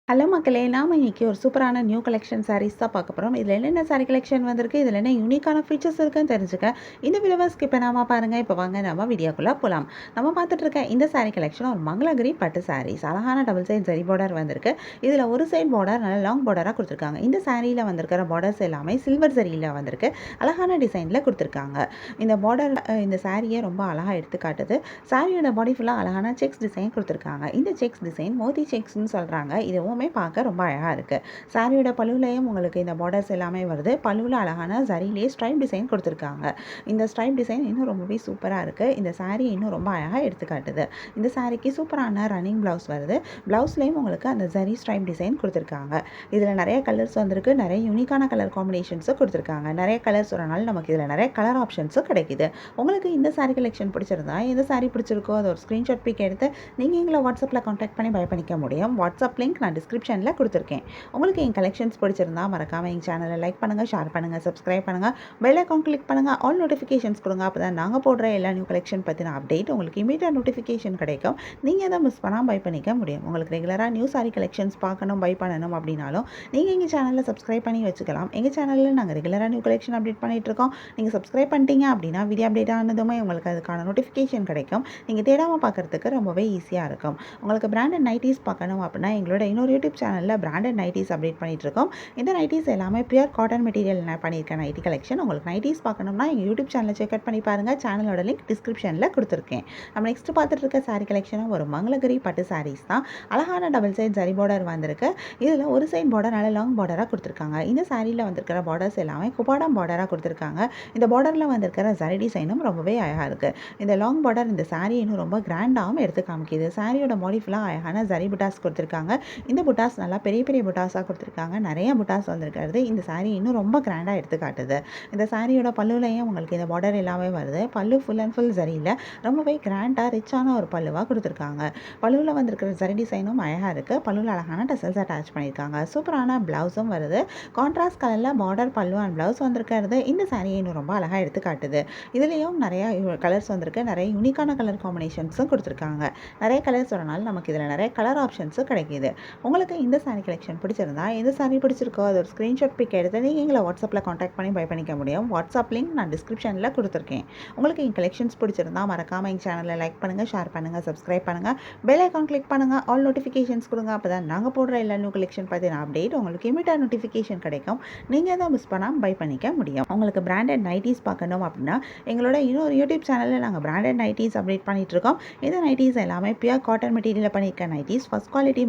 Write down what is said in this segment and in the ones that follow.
Hello மக்களே! நாம இன்னைக்கு ஒரு சூப்பரான நியூ கலெக்ஷன் சாரீஸ் தான் பார்க்க போறோம். இதில என்னென்ன சாரி கலெக்ஷன் வந்திருக்கு, இதில என்ன யூனிக்கான ஃபீச்சர்ஸ் இருக்குன்னு தெரிஞ்சுக்க இந்த வீடியோவ ஸ்கிப் பண்ணாம பாருங்க. இப்போ வாங்க நம்ம வீடியோக்குள்ள போலாம். நம்ம பார்த்துட்டு இருக்க இந்த சாரி கலெக்ஷன் ஒரு மங்களகிரி பட்டு சாரீஸ். அழகான டபுள் சைட் ஜரி பார்டர் வந்திருக்கு. இதில ஒரு சைடு பார்டர் நல்ல லாங் பார்டரா குடுத்துருக்காங்க. இந்த சாரியில வந்திருக்கிற பார்டர்ஸ் எல்லாமே சில்வர் ஜரியில வந்திருக்கு. அழகான டிசைன்ல குடுத்துருக்காங்க. இந்த பார்டர் இந்த சாரியை ரொம்ப அழகா எடுத்து காட்டுது. சாரியோட பாடி ஃபுல்லா அழகான செக்ஸ் டிசைன் குடுத்துருக்காங்க. இந்த செக்ஸ் டிசைன் மோதி செக்ஸ்ன்னு சொல்றாங்க. இதுவும் பார்க்க ரொம்ப அழகா இருக்கு. சாரியோட பல்லுலயும் உங்களுக்கு இந்த பார்டர்ஸ் எல்லாமே வருது. பல்லுல அழகான ஜரியிலே ஸ்ட்ரைப் டிசைன் கொடுத்துருக்காங்க. இந்த ஸ்ட்ரைப் டிசைன் இன்னும் ரொம்பவே சூப்பரா இருக்கு. இந்த சாரி இன்னும் ரொம்ப அழகா எடுத்து காட்டுது. இந்த சாரிக்கு சூப்பரான ரன்னிங் பிளவுஸ் வருது. பிளவுஸ்லயும் உங்களுக்கு அந்த ஜரி ஸ்ட்ரைப் டிசைன் கொடுத்துருக்காங்க. இதுல நிறைய கலர்ஸ் வந்திருக்கு. நிறைய யூனிக்கான கலர் காம்பினேஷன்ஸும் கொடுத்துருக்காங்க. நிறைய கலர்ஸ் வரனால நமக்கு இதுல நிறைய கலர் ஆப்ஷன்ஸும் கிடைக்குது. உங்களுக்கு இந்த சாரி கலெக்ஷன் பிடிச்சிருந்தா எந்த சாரி பிடிச்சிருக்கோ அதை ஒரு ஸ்கிரீன்ஷாட் பிக் எடுத்து நீங்க எங்களை வாட்ஸ்அப்பில் கான்டாக்ட் பண்ணி பை பண்ணிக்க முடியும். வாட்ஸ்அப் லிங்க் நான் டிஸ்கிரிப்ஷனில் கொடுத்துருக்கேன். உங்களுக்கு என் கலெக்ஷன்ஸ் பிடிச்சிருந்தா மறக்காமல் எங்கள் சேனலை லைக் பண்ணுங்கள், ஷேர் பண்ணுங்கள், சப்ஸ்கிரைப் பண்ணுங்கள், பெல் ஐகான் கிளிக் பண்ணுங்கள், ஆல் நோட்டிஃபிகேஷன்ஸ் கொடுங்க. அப்போ தான் நாங்கள் போடுற எல்லா நியூ கலெக்ஷன் பற்றின அப்டேட் உங்களுக்கு இமீடியட் நோட்டிஃபிகேஷன் கிடைக்கும். நீங்கள் எதை மிஸ் பண்ணால் பை பண்ணிக்க முடியும். உங்களுக்கு ரெகுலராக நியூ சாரி கலெக்ஷன்ஸ் பார்க்கணும், பை பண்ணணும் அப்படின்னாலும் நீங்கள் எங்கள் சேனலில் சப்ஸ்கிரைப் பண்ணி வச்சுக்கலாம். எங்கள் சேனலில் நாங்கள் ரெகுலராக நியூ கலெக்ஷன் அப்டேட் பண்ணிகிட்டு இருக்கோம். நீங்கள் சப்ஸ்கிரைப் பண்ணிட்டீங்க அப்படின்னா வீடியோ அப்டேட் ஆனதுமே உங்களுக்கு அதுக்கான நோட்டிஃபிகேஷன் கிடைக்கும். நீங்கள் தேடாமல் பார்க்குறதுக்கு ரொம்பவே ஈஸியாக இருக்கும். உங்களுக்கு பிராண்டட் நைட்டிஸ் பார்க்கணும் அப்படின்னா எங்களோட இன்னொரு யூடியூப் சேனலில் பிராண்டட் நைட்டிஸ் அப்டேட் பண்ணிட்டு இருக்கோம். இந்த நைட்டிஸ் எல்லாமே பியூர் காட்டன் மெட்டீரியல் பண்ணியிருக்க நைட்டி கலெக்ஷன். உங்களுக்கு நைட்டிஸ் பார்க்கணும்னா எங்கள் யூடியூப் சேனலை செக் அவுட் பண்ணி பாருங்கள். சேனலோட லிங்க் டிஸ்கிரிப்ஷனில் கொடுத்துருக்கேன். நம்ம நெக்ஸ்ட் பார்த்துட்டு இருக்க சாரி கலெக்ஷனும் ஒரு மங்களகிரி பட்டு சாரீஸ் தான். அழகான டபுள் சைட் ஜரி பார்டர் வந்திருக்கு. இதில் ஒரு சைட் பார்டர் நல்ல லாங் பார்டராக கொடுத்துருக்காங்க. இந்த சாரியில் வந்திருக்கிற பார்டர்ஸ் எல்லாமே குபாடம் பார்டராக கொடுத்துருக்காங்க. இந்த பார்டரில் வந்திருக்கிற ஜரி டிசைனும் ரொம்பவே அழகாக இருக்குது. இந்த லாங் பார்டர் இந்த சாரி இன்னும் ரொம்ப கிராண்டாகவும் எடுத்து காமிக்குது. சாரியோட பாடி ஃபுல்லாக அழகான ஜரி புட்டாஸ் கொடுத்துருக்காங்க. இந்த புட்டாஸ் நல்லா பெரிய பெரிய புட்டாஸாக கொடுத்துருக்காங்க. நிறைய புட்டாஸ் வந்திருக்கிறது இந்த சாரீ இன்னும் ரொம்ப கிராண்டாக எடுத்து காட்டுது. இந்த சாரியோட பல்லுலையும் உங்களுக்கு இந்த பார்டர் எல்லாமே வருது. பல்லு ஃபுல் அண்ட் ஃபுல் ஜரியில் ரொம்பவே கிராண்டாக ரிச்சான ஒரு பல்லுவாக கொடுத்துருக்காங்க. பல்லுவில் வந்திருக்கிற ஜரி டிசைனும் அழகாக இருக்குது. பல்லுவில் அழகான டசல்ஸ் அட்டாச் பண்ணியிருக்காங்க. சூப்பரான ப்ளவுஸும் வருது. கான்ட்ராஸ்ட் கலரில் பார்டர் பல்லு அண்ட் ப்ளவுஸ் வந்திருக்கிறது இந்த சாரியை இன்னும் ரொம்ப அழகாக எடுத்து காட்டுது. இதுலேயும் நிறைய கலர்ஸ் வந்திருக்கு. நிறைய யூனிக்கான கலர் காம்பினேஷன்ஸும் கொடுத்துருக்காங்க. நிறைய கலர்ஸ் வரனால நமக்கு இதில் நிறைய கலர் ஆப்ஷன்ஸும் கிடைக்கிது. உங்களுக்கு இந்த சாரி கலெக்ஷன் பிடிச்சிருந்தா எந்த சாரி பிடிச்சிருக்கோ அது ஒரு ஸ்க்ரீன்ஷாட் பிக் எடுத்து நீங்கள் எங்களை வாட்ஸ்அப்பில் கான்டாக்ட் பண்ணி பை பண்ணிக்க முடியும். வாட்ஸ்அப் லிங்க் நான் டிஸ்கிரிப்ஷனில் கொடுத்துருக்கேன். உங்களுக்கு என் கலெக்ஷன்ஸ் பிடிச்சிருந்தா மறக்காமல் எங்கள் சேனலில் லைக் பண்ணுங்கள், ஷேர் பண்ணுங்கள், சப்ஸ்கிரைப் பண்ணுங்கள், பெல் ஐகான் கிளிக் பண்ணுங்கள், ஆல் நோட்டிஃபிகேஷன்ஸ் கொடுங்க. அப்போ தான் நாங்கள் போடுற எல்லா நியூ கலெக்ஷன் பற்றின அப்டேட் உங்களுக்கு இமீடியட் நோட்டிஃபிகேஷன் கிடைக்கும். நீங்கள் தான் மிஸ் பண்ணாமல் பை பண்ணிக்க முடியும். உங்களுக்கு பிராண்டட் நைட்டிஸ் பார்க்கணும் அப்படின்னா எங்களோட இன்னொரு யூடியூப் சேனலில் நாங்கள் பிராண்டட் நைட்டிஸ் அப்டேட் பண்ணிட்டு இருக்கோம். இந்த நைட்டிஸ் எல்லாமே பியூர் காட்டன் மெட்டீரியல் பண்ணியிருக்க நைட்டிஸ். ஃபர்ஸ்ட் குவாலிட்டி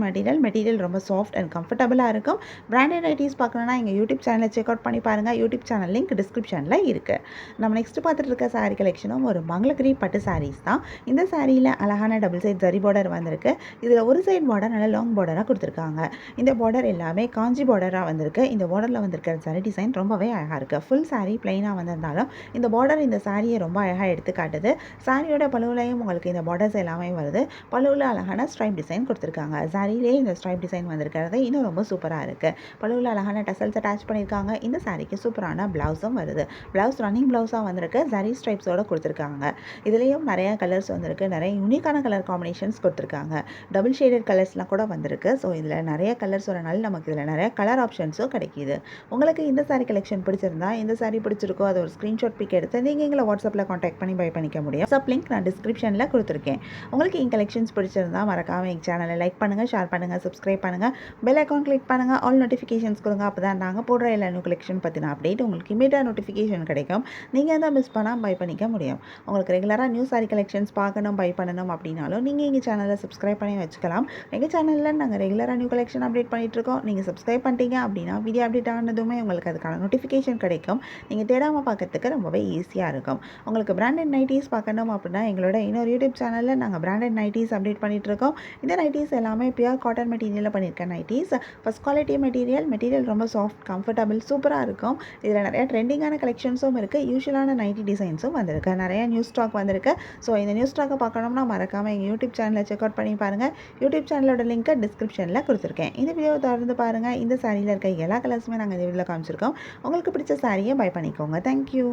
மெட்டீரியல் ரொம்ப சாஃப்ட் அண்ட் கம்ஃபர்டபுளாக இருக்கும். பிராண்டட் நைட்டிஸ் பார்க்கணுன்னா எங்கள் யூடியூப் சேனலை செக் அவுட் பண்ணி பாருங்கள். யூடியூப் சேனல் லிங்க் டிஸ்கிரிப்ஷனில் இருக்குது. நம்ம நெக்ஸ்ட் பார்த்துட்டு இருக்க சாரி கலெக்ஷனும் ஒரு மங்களகிரி பட்டு சாரீஸ் தான். இந்த சாரியில் அழகான டபுள் சைட் ஜரி பார்டர் வந்திருக்கு. இதில் ஒரு சைட் பார்டர் நல்ல லாங் பார்டராக கொடுத்துருக்காங்க. இந்த பார்டர் எல்லாமே காஞ்சி பார்டராக வந்திருக்கு. இந்த பார்டரில் வந்திருக்கிற ஜரி டிசைன் ரொம்பவே அழகாக இருக்குது. ஃபுல் சாரி பிளைனாக வந்திருந்தாலும் இந்த பார்டர் இந்த சாரியை ரொம்ப அழகாக எடுத்து காட்டுது. சாரியோட பழுவுலையும் உங்களுக்கு இந்த பார்டர்ஸ் எல்லாமே வருது. பழுவில் அழகான ஸ்ட்ரைப் டிசைன் கொடுத்துருக்காங்க. சாரியிலே இந்த ஸ்ட்ரைப் டிசைன் வந்திருக்கிறது இன்னும் ரொம்ப சூப்பராக இருக்குது. பழுவில் அழகான டசல்ஸ் அட்டாச் பண்ணியிருக்காங்க. இந்த சாரிக்கு சூப்பரான ப்ளவுஸும் வருது. ப்ளவுஸ் ரன்னிங் ப்ளவுஸாக வந்திருக்கு. ஜரி ஸ்ட்ரைப்ஸோடு கொடுத்துருக்காங்க. இதுலேயும் நிறைய கலர்ஸ் வந்திருக்கு. நிறைய யூனிக்கான கலர் காம்பினேஷன்ஸ் கொடுத்துருக்காங்க. டபுள் ஷேடட் கலர்ஸ்லாம் கூட வந்திருக்கு. ஸோ இதில் நிறைய கலர்ஸ் வரனால நமக்கு இதில் நிறைய கலர் ஆப்ஷன்ஸும் கிடைக்கிது. உங்களுக்கு இந்த சாரி கலெக்ஷன் பிடிச்சிருந்தா எந்த சாரி பிடிச்சிருக்கோ அதை ஒரு ஸ்க்ரீன்ஷாட் பிக் எடுத்து நீங்கள் எங்களை வாட்ஸ்அப்பில் கான்டாக்ட் பண்ணி பை பண்ணிக்க முடியும். வாட்ஸ்அப் லிங்க் நான் டிஸ்கிரிப்ஷனில் கொடுத்துருக்கேன். உங்களுக்கு என் கலெக்ஷன்ஸ் பிடிச்சிருந்தா மறக்காமல் எங்கள் சேனலை லைக் பண்ணுங்கள், ஷேர் பண்ணுங்கள், சப்ஸ்கிரைப் பண்ணுங்கள், பெல் ஐகான் கிளிக் பண்ணுங்கள், ஆல் நோட்டிஃபிகேஷன்ஸ் கொடுங்க. அப்போ தான் நாங்கள் போடுற எல்லா நியூ கலெக்ஷன் பற்றின அப்டேட் உங்களுக்கு இமீடியட் நோட்டிஃபிகேஷன் கிடைக்கும். நீங்கள் தான் மிஸ் பண்ணால் பை பண்ணிக்க முடியும். உங்களுக்கு ரெகுலராக நியூ சாரி கலெக்ஷன்ஸ் பார்க்கணும், பை பண்ணணும் அப்படின்னாலும் நீங்கள் எங்கள் சேனலை சப்ஸ்கிரைப் பண்ணி வச்சுக்கலாம். எங்கள் சேனலில் நாங்கள் ரெகுலராக நியூ கலெக்ஷன் அப்டேட் பண்ணிகிட்ருக்கோம். நீங்கள் சப்ஸ்கிரைப் பண்ணிட்டீங்க அப்படின்னா வீடியோ அப்டேட் ஆனதுமே உங்களுக்கு அதுக்கான நோட்டிஃபிகேஷன் கிடைக்கும். நீங்கள் தேடாமல் பார்க்கறதுக்கு ரொம்பவே ஈஸியாக இருக்கும். உங்களுக்கு பிராண்டட் நைட்டிஸ் பார்க்கணும் அப்படின்னா எங்களோட இன்னொரு யூடியூப் சேனலில் நாங்கள் பிராண்டட் நைட்டிஸ் அப்டேட் பண்ணிகிட்ருக்கோம். இந்த நைட்டிஸ் எல்லாமே பியூர் காட்டன் மெட்டீரியலில் பண்ணியிருக்க நைட்டிஸ். ஃபர்ஸ்ட் குவாலிட்டி மெட்டீரியல் ரொம்ப சாஃப்ட், கம்ஃபர்டபுள், சூப்பராக இருக்கும். இதில் நிறைய ட்ரெண்டிங்கான கலெக்ஷன்ஸும் இருக்குது. யூஷுவலான நைட்டி டிசைன்ஸும் வந்திருக்கு. நிறைய நியூ ஸ்டாக் வந்திருக்கு. ஸோ இந்த நியூ ஸ்டாக்கை பார்க்கணும்னா மறக்காமல் எங்கள் யூடியூப் சேனலை செக் அவுட் பண்ணி பாருங்கள். யூடியூப் சேனலோட லிங்க்கை டிஸ்கிரிப்ஷனில் கொடுத்துருக்கேன். இந்த வீடியோவை தொடர்ந்து பாருங்கள். இந்த சாரியில் இருக்க எல்லா கலர்ஸுமே நாங்கள் இந்த வீடியோவில் காமிச்சிருக்கோம். உங்களுக்கு பிடிச்ச சாரியை பை பண்ணிக்கோங்க. தேங்க்யூ.